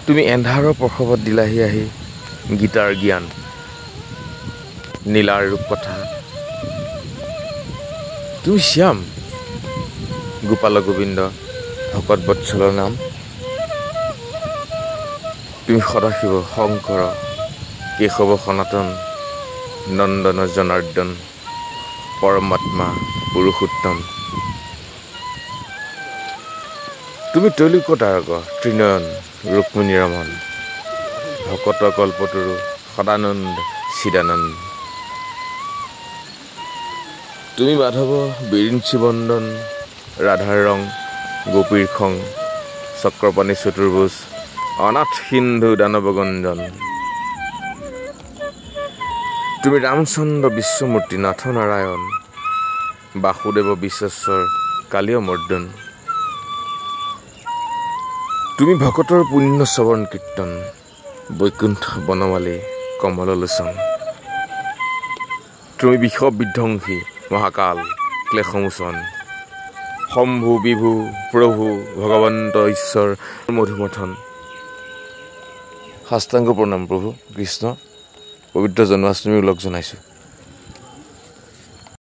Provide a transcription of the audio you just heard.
তুমি এন্ধাৰৰ প্ৰসৱত দিলাহি আহি গীতাৰ জ্ঞান নীলাৰ ৰূপ কথা তুমি শ্যাম গোপাল গোবিন্দ ভকত বৎসলৰ নাম তুমি সদাশিৱ শংকৰ কেশৱ সনাতন নন্দন জনাৰ্দন পৰমাত্মা পুৰুষোত্তম তুমি তৈলোকতাৰক ত্ৰিনয়ন ৰুক্মিণী ৰমন ভকত কল্পতৰু সদানন্দ চিদানন্দ তুমি মাধৱ বিৰিঞ্চি বন্দন ৰাধাৰ ৰং গোপীৰ খং চক্ৰপাণী চতুৰ্ভুজ অনাথ সিন্ধু দানৱগঞ্জন তুমি ৰামচন্দ্ৰ বিশ্বমূৰ্তি নাথ নাৰায়ণ বাসুদেৱ বিশ্বেশ্বৰ কালীয় মৰ্দন তুমি ভকতৰ পুণ্য শ্ৰৱণ কীৰ্তন বৈকুণ্ঠ বনমালী কমললোচন তুমি বিষ বিধ্বংসী মহাকাল ক্লেশমোচন শম্ভু বিভু প্ৰভু ভগৱন্ত ঈশ্বৰ মধুমথন সাষ্টাংগ প্ৰণাম প্ৰভু কৃষ্ণ পবিত্ৰ জন্মাষ্টমী উল্লেখ জনাইছোঁ।